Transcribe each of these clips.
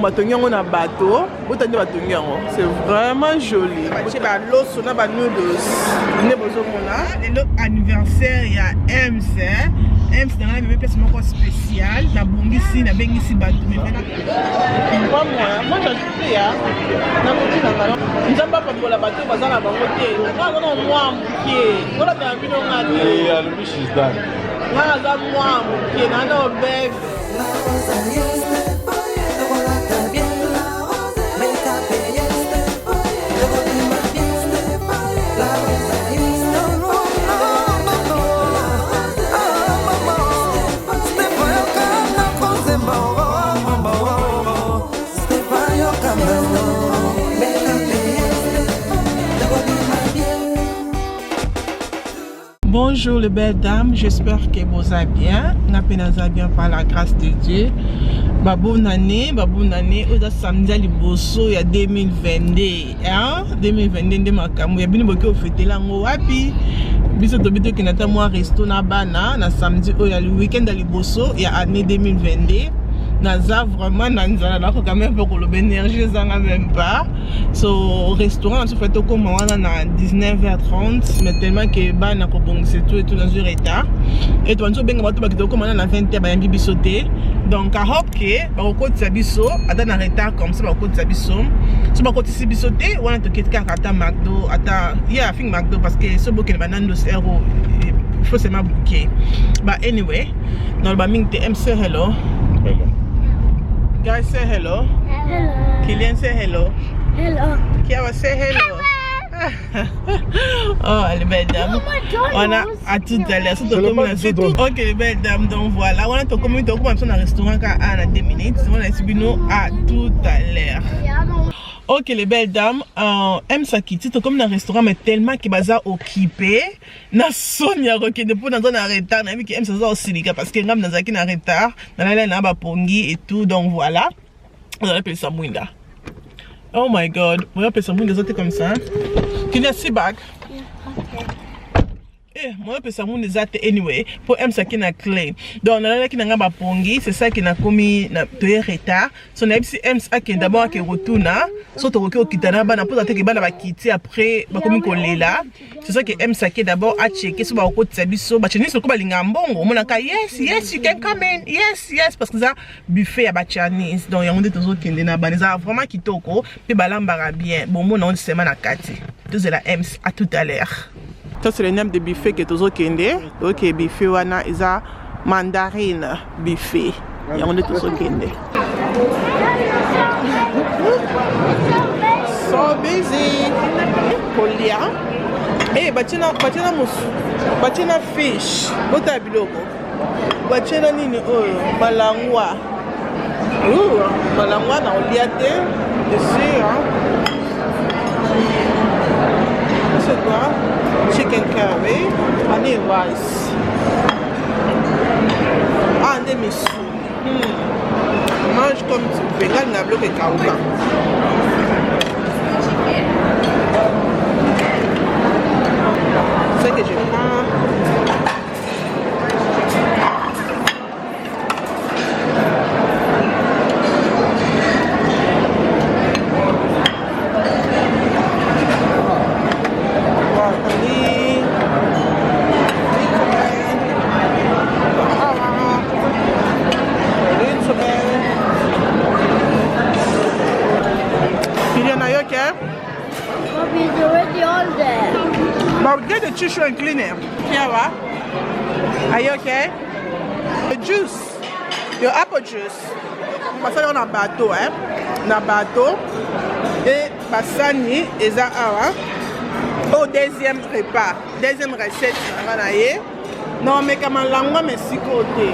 On a bateau, c'est vraiment joli. C'est l'os, on a noodles. L'anniversaire, il y a Ems. Ems dans la pièce spéciale. La bonne ici, la belle ici bateau. Moi, j'en suis là. Nous n'avons pas pour la bateau, parce qu'on a pas voté. Nous avons moi, on a bien vu nos amis. Yeah, the wish is done. Nous avons moi, on a belle. Bonjour les belles dames, j'espère que vous allez bien. Nous allons bien par la grâce de Dieu. Bonne année, au samedi liboso il y a 2022. Hein? 2022 de makamu. Il y a bien beaucoup fêté là ngo wapi. Biso to bito ki nata moi resto na bana na samedi il y a le week-end à liboso il y a année 2022. Naza vraiment nanzala là quand même pour le énergie ça même pas. So au restaurant on se fait au comment on a 19h30 mais tellement que bana ko bon c'est tout dans un retard. Et toi on se benga bato bakito comment on a 20h ba yambi bisoté. Donc à hope que ba ko tsa biso ata na retard comme ça ba ko tsa biso. So ba ko tsi bisoté on a to ketka ata McDo ata yeah I think McDo parce que so boké banando zéro faut seulement booker. But anyway, dans ba ming te MC hello. Hello. Guys, say hello. Hello. Kylian, say hello. Hello. Kiawa, say hello. Oh, les belles dames. On a à tout à l'heure. C'est tout. Ok, les belles dames. Donc voilà. On a tout comme on a un restaurant à 2 minutes. On a subi nous à tout à l'heure. Ok les belles dames, M Sakiti, comme dans un restaurant mais tellement que baza occupé, na Sonia roké depuis dans un retard, na vu que M Sakiti aussi les gars parce que ngam dans un retard, dans la na ba pongi et tout donc voilà. On appelle ça Mwinda. Oh my god, on appelle ça Mwinda c'était comme ça. Qu'il y a 6 bags. Moi je peux savoir des actes anyway pour M ça qui n'a clé donc on a qui n'a pas pongi c'est ça qui n'a commis na deux retard son MC M ça qui d'abord qui retourne surtout au kitana ba na pour que ba ba quitter après ba commis collé là c'est ça que M ça qui d'abord a checké sur ba ko tsabiso ba chini so ko ba lingambongo mona ka yes you can come in yes parce que ça buffet à ba Chinese donc y a on dit toujours kende na ba ça vraiment kitoko puis ba lambara bien bon mon on semaine à kati deux la M à tout à l'heure. Ça c'est le nom de buffet que toujours kende. Ok buffet wana isa mandarine buffet. Et on est toujours kende. So busy. Kolia. Batina musu. Batina fish. Bota biloko. Batina nini oyo malangwa. Malangwa na oliate. Ici hein. C'est quoi? Chicken curry, honey rice. Ah, and then mange comme tu veux. Regarde, on a bloqué Kauka. C'est que je prends. Get the tissue and clean it. Kiawa, are you okay? The juice, your apple juice. Parce qu'on a bateau, hein? On a bateau et basani et ça au deuxième repas, deuxième recette. Non mais comme l'angle mais si côté.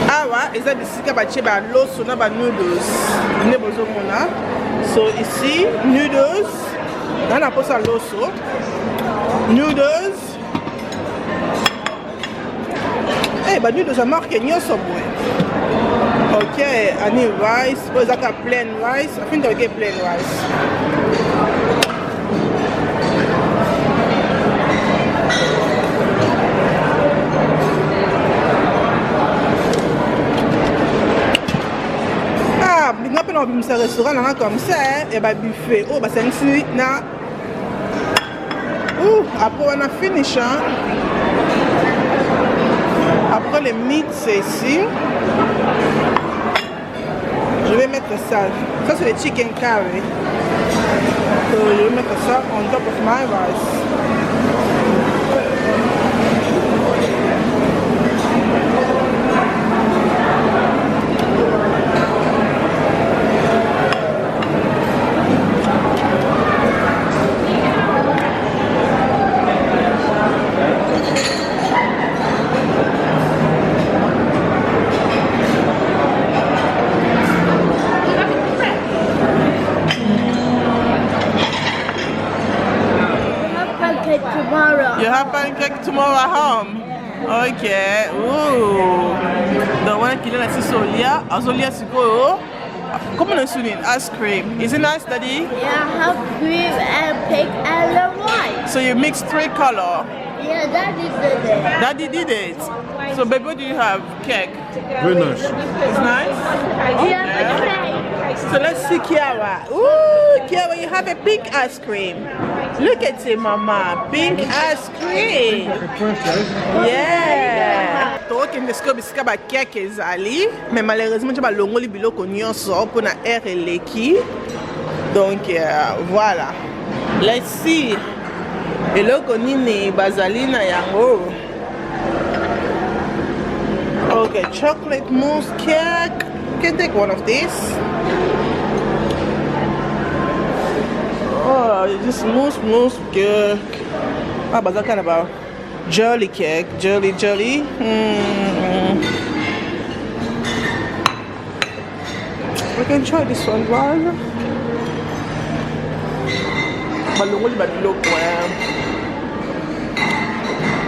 Awa, et ça de si kabache ba l'os on a ba noodles. Ne besoin mona. So ici noodles. On a pas ça l'osso. Noodles. Bah noodles ça marque nyoso boy. Ok, honey rice. Vous avez plain rice. I think I'll get plain rice. Ah, nous avons un restaurant comme ça, et bah buffet. Oh, bah c'est ici, na. Après on a fini, hein. Après les meats, c'est ici. Je vais mettre ça. Ça c'est le chicken curry. So, je vais mettre ça on top of my rice. Tomorrow. You have pancake tomorrow at home? Okay. Ooh. The one qui est là, c'est Solia. Solia, c'est quoi? Comment on dit ice cream? Is it nice, Daddy? Yeah, have green and pink and white. So you mix 3 colors. Yeah, Daddy did it. Daddy did it. So, baby, what do you have? Cake. Very nice. It's nice. Yeah, So let's see Kiara. Ooh, Kiara, you have a pink ice cream. Look at it, Mama. Pink ice cream. Yeah. Donc, il y a quelques zali, mais malheureusement, il y a longo li bilo konyo so pour na air et leki. Donc voilà. Let's see. Et là, koni ne bazali na yango. Okay, chocolate mousse cake. You can take one of these. Oh, just mousse cake. Ah, but that kind of jelly cake, jelly. We can try this one, right?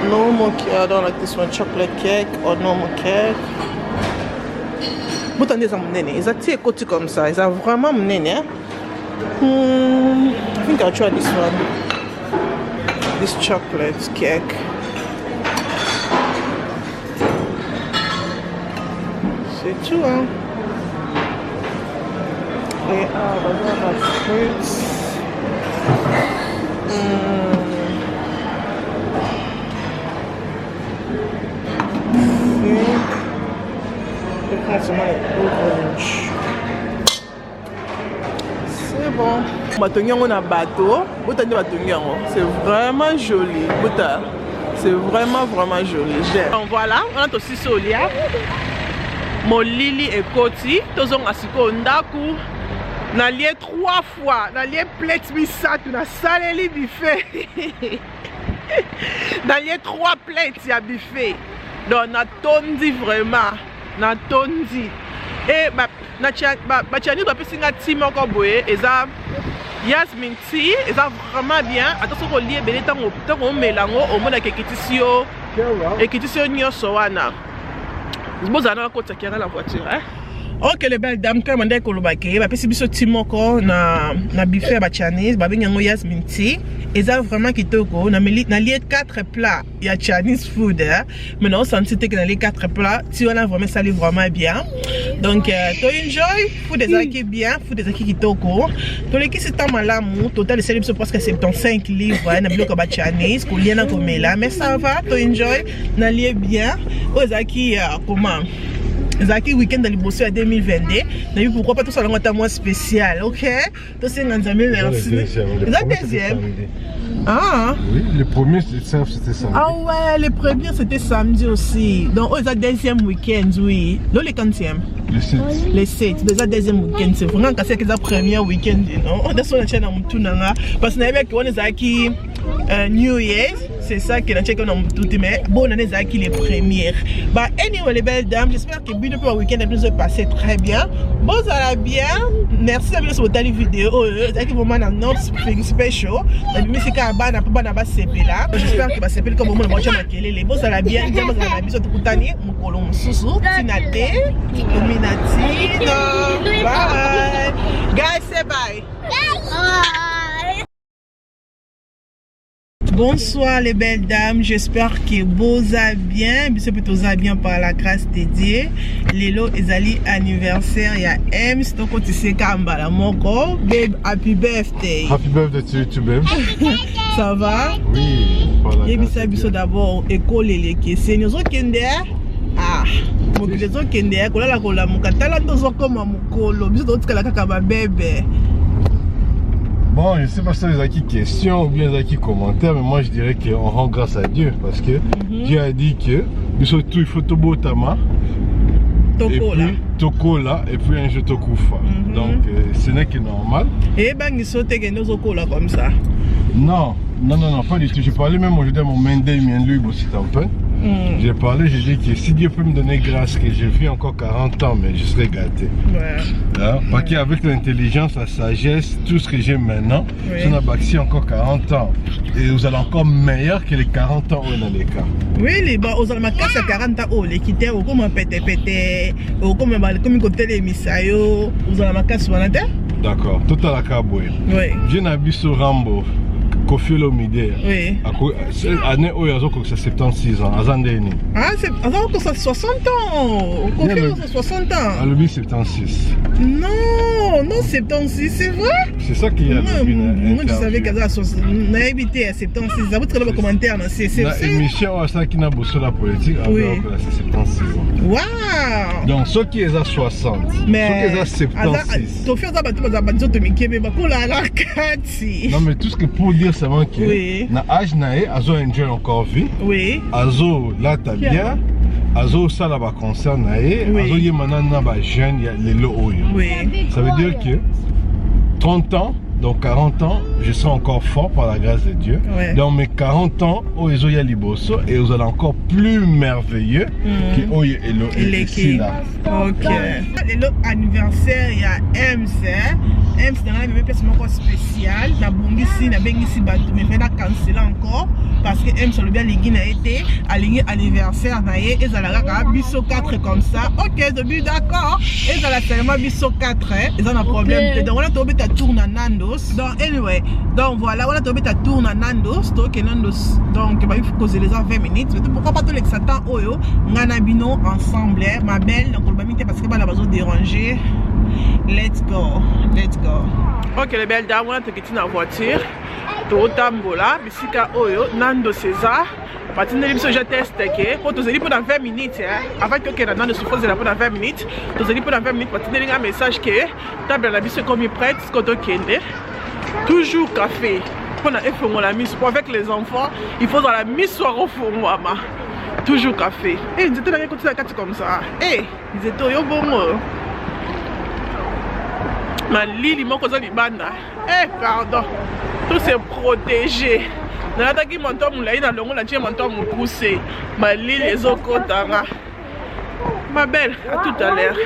Normal cake. I don't like this one. Chocolate cake or normal cake. But on this, is that tea côté comme ça? Is that vraiment mnene? I think I'll try this one. This chocolate cake. C'est tout, hein? Et on a fruits. C'est bon. On a bateau. C'est vraiment joli. C'est vraiment joli. Donc voilà, on a aussi Solia. Mon Lili et Koti. Tous on a siko ndaku. Na lié 3 fois. Na lié plate misatu. Na salé li buffet. Na lié 3 plates ya buffet. Donc na tondi vraiment. Na tondi. Et na chani doit passer un petit moko boye. Eza Yasmin tea. Eza vraiment bien. Attention qu'on lie belé tant qu'on mélange au moins avec équitisio. Équitisio nyoso wana. Vous allez encore la voiture, hein? Ok, les belles dames, comme on dit que le baquet, va passer biso timoko na buffet à Chinese, va venir en Yasmin tea. Et ça vraiment qui toko, na lié 4 plats, il y a Chinese food, hein. Maintenant on sentit que dans les 4 plats, tu on a vraiment ça vraiment bien. Donc, tu enjoy, food des acquis bien, food des acquis qui toko. Tous les qui c'est tant malamu, total de célèbre parce que c'est 75 livres, na bilo comme Chinese, qu'on lien comme là, mais ça va, tu enjoy, na lié bien, aux acquis comment? Zaki week-end dans le Bosso à 2022. N'a eu pourquoi pas tout ça dans mois spécial, ok? Tout c'est dans un merci. La deuxième. Ah. Oui, le premier c'était samedi. Ah ouais, le premier c'était samedi aussi. Donc c'est le deuxième week-end, oui. Donc le quantième? Le 7. Le 7, déjà deuxième week-end. C'est vraiment que c'est le premier week-end, non? On a son chaîne à Moutounanga. Parce que nous avons qu'on est Zaki New Year's. C'est ça que nous avons tout mais bonne année Zaki les premières. Bah anyway les belles dames, j'espère que le premier week-end nous a passé très bien. Bon ça va bien. Merci d'avoir sur votre vidéo. Zaki vraiment un notre special. La musique à bas n'a pas na CP là. J'espère que va CP comme moi moi j'aime les bon ça va bien. J'aime ça la biso tukutani mukolo mususu tinate dominatino. Bye. Guys say bye. Bye. Bonsoir les belles dames, j'espère que vous allez bien. Bisous plutôt bien par la grâce de Dieu. Lelo ezali anniversaire ya Ems, donc tu sais kambala moko. Babe, happy birthday. Happy birthday to you too, babe. Ça va? Oui, par la Et grâce de bisous Dieu. d'abord école les questions. Nous sommes kende. Ah, mobilisation kende kola la kola mukatala ndozo koma mukolo. Bisous dotikala kaka ba bébé. Bon, je ne sais pas si les acquis questions ou bien les acquis commentaires, mais moi je dirais qu'on rend grâce à Dieu parce que Dieu a dit que il faut Tobo Tama, et Toko là. puis Toko là, et puis un jeu Tokufa. Donc ce n'est que normal. Et ben ils sont ndozo kola comme ça. Non, pas du tout. J'ai parlé même aujourd'hui à mon Mendel Mienlui Bossitampen. J'ai parlé, j'ai dit que si Dieu peut me donner grâce, que je vis encore 40 ans, mais je serai gâté. Ouais. Hein? Parce qu'avec l'intelligence, la sagesse, tout ce que j'ai maintenant, Oui. si on a bâti encore 40 ans, et vous allez encore meilleur que les 40 ans où on a les cas. Oui, les bas, aux Allemands, à 40 ans, les quitter, au comme un pété, au comme un côté les misayo, aux Allemands, D'accord, tout à la cabouille. oui. J'ai un sur Rambo, Kofi Olomide. Oui. Année où il y a 76 ans, à Zandéni. Ah, c'est alors que ça 60 ans. Au Bien, ça 60 ans. À l'Obi 76. Non, non, 76, c'est vrai? C'est ça qu'il y a. Moi, je savais qu'elle a 60. On a évité à 76. Ça vous très bon commentaire, c'est La émission, ça qui n'a pas sur la politique, Oui. alors que c'est 76 ans. Waouh! Donc, ceux qui sont à 60, Mais. ceux qui sont à 76. Tu fais ça, tu vas la carte. Non, mais tout ce que pour dire seulement que, Oui. na âge naé, azo enjoy encore vie, Oui. azo là t'as bien, azo ça là bas concert naé, Oui. azo yé maintenant na bas jeune, ya les lo oyo. Oui. Ça veut dire que 30 ans, donc 40 ans, je serai encore fort par la grâce de Dieu. Ouais. Dans mes 40 ans, Oezo ya liboso et vous allez encore plus merveilleux que Oye et ici là. Ok. Le anniversaire, il y a Ems. Ems, dans la même place encore spéciale. Na bongisi, na bengisi batou, mais fait canceller encore parce que Ems le bien ligi na été aligné anniversaire na ye et ça la biso 4 comme ça. Ok, début d'accord. Et ça la seulement biso 4. Ils ont un problème. Donc on a tombé ta tourne à Nandos. Donc anyway, donc voilà, on a tombé ta tourne à Nandos. Donc Nandos. Donc il faut causer les 20 minutes. Pourquoi pas tous les Satan oyo nganabino ensemble, ma belle, donc on va m'inviter parce que la besoin de déranger. Let's go, let's go. Ok, les belles dames, on a été dans la voiture. Totambola, bisika oyo, Nando César. Partir de l'émission, je teste que pour tous les pendant 20 minutes, avant que quelqu'un Nando se fasse pendant 20 minutes, tous les pendant 20 minutes, partir de un message que table la bise comme il prête, ce qu'on doit toujours café. Pour la mise avec les enfants, il faut dans la mise soir au fond, maman. Toujours café. Et ils étaient là, ils la carte comme ça. Et ils étaient au bon mot. Ma Lili, mon cousin Libana. Eh, pardon. Tout c'est protégé. Dans la tagi, mon tom, là, il a le monde, là, mon tom, poussé. Ma Lili, les autres, ma belle, à tout à l'heure.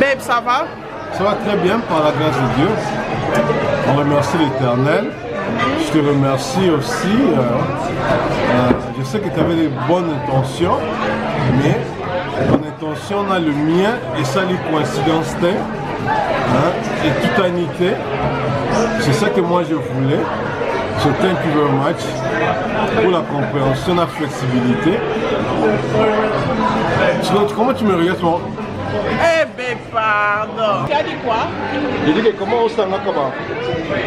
Babe, ça va? Ça va très bien par la grâce de Dieu. On remercie l'Éternel. Je te remercie aussi. Je sais que tu avais des bonnes intentions, mais ton intention a le mien et ça lui coïncidence et toute unité. C'est ça que moi je voulais. So thank you very much pour la compréhension, la flexibilité. Comment tu me regardes toi? Eh ben pardon. Tu as dit quoi? J'ai dit que comment on s'en va comment?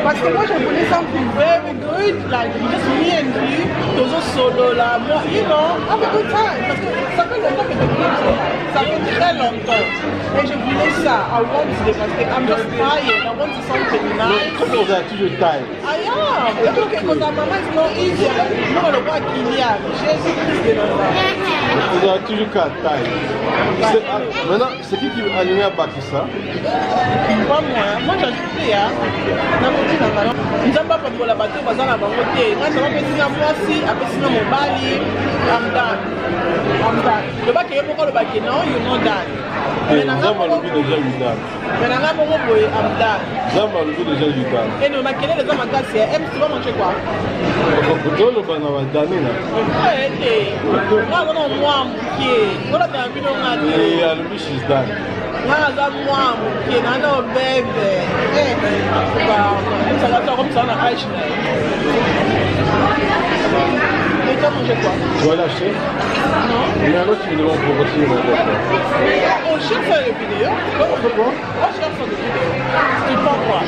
Parce que moi je voulais something very good, like just me and you, toujours solo là, moi, you know, have a good time. Parce que ça fait longtemps que je voulais ça. Ça fait très longtemps. Et je voulais ça. I want to, parce que I'm just tired. I want to something nice. Comment vous avez toujours taille? I am. Because my mama is not easy. Non, le roi Kylian. Jésus Christ est là. Vous avez toujours qu'à taille. Maintenant, c'est qui a allumé à Bakissa? Pas moi j'ai ajouté. Nous sommes pas pour la bateau, parce qu'on a voté. Moi, ça va faire signer moi aussi, après signer mon bali. I'm done. Le bac est pourquoi le bac est non, you're not done. Mais nous avons levé déjà 8 ans. Mais nous avons levé I'm done. Nous avons levé déjà 8 ans. Et nous avons les hommes en casse. Tu vas manger quoi? Dans le banc, on va donner là. Oui, moi, moi, qui est. On a bien vu, on a dit. Et à l'oblige, she's done. Moi, qui est dans nos bébés. Ça va faire comme ça, on a âge. Mais tu as mangé quoi? Tu vas l'acheter? Non. Il y a un autre qui me demande pour continuer mon tête. On cherche faire les vidéos. On fait quoi? On cherche faire des vidéos. Tu prends quoi?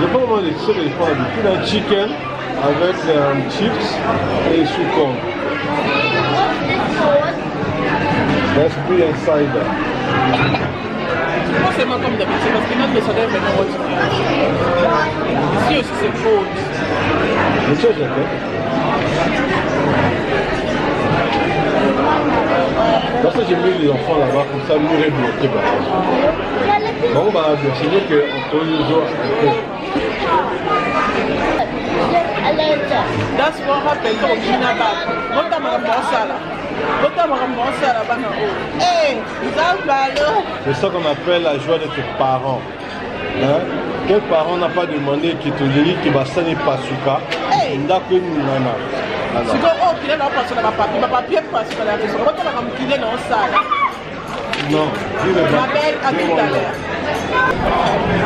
Je prends vraiment les seuls et prends d'habitude un chicken avec chips et sucre. Let's be inside. Moi c'est moi comme d'habitude parce que notre le soleil est maintenant ici aussi c'est chaud. Mais tu as déjà Parce que j'ai mis les enfants là-bas, comme ça, mur est bloqué. Bon, bah, c'est mieux qu'entre les jours. That's what happened to Gina back. What time am I Hey, c'est ça qu'on appelle la joie d'être parent. Hein? Quel parent n'a pas demandé qu'il te dise qu'il va s'en pas souka? Hey! Alors. Tu go, oh, qu'il est là, parce que ma papier passe sur la maison. Quand on va me filer dans la salle. Non, ma belle a tout à l'heure.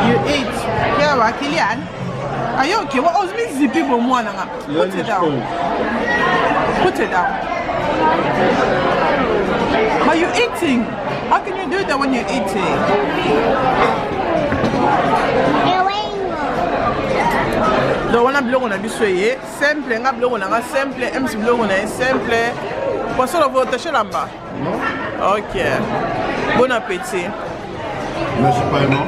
You eat. Yeah, Kilian. Are you okay? What was me zippy for one? Put it down. Put it down. Are you eating? How can you do that when you're eating? Donc on a bloqué on a bisoyé simple, on a bloqué on a simple, MC bloqué on a simple. Passons la voie tâcher là-bas. Ok. Bon appétit. Merci pas aimant.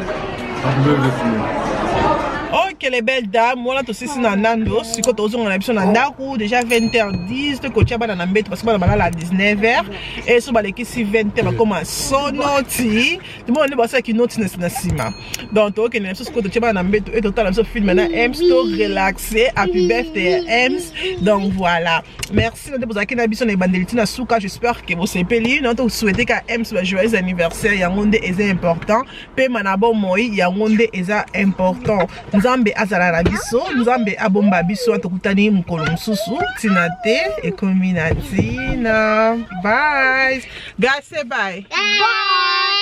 Ok les belles dames, moi là aussi c'est dans Nando, si quand on a besoin d'Andaku déjà 20h10, de coach à Banana parce que Banana à 19h et sur baleki si 20h comme sonoti, tout le monde est passé qui note na sima. Donc ok les choses que tu vas Banana et total ce film maintenant Ems to relaxer, happy birthday Ems. Donc voilà. Merci de vous accueillir dans les bandeliti na souka, j'espère que vous sepeli, nous souhaitez qu'à Ems soit joyeux anniversaire, yangonde est important, pe manabo moi yangonde est important. Nzambe azala na biso, Nzambe abomba biso atokutani mukolo mususu, tinate ekominatina. Bye. Guys say bye. Bye.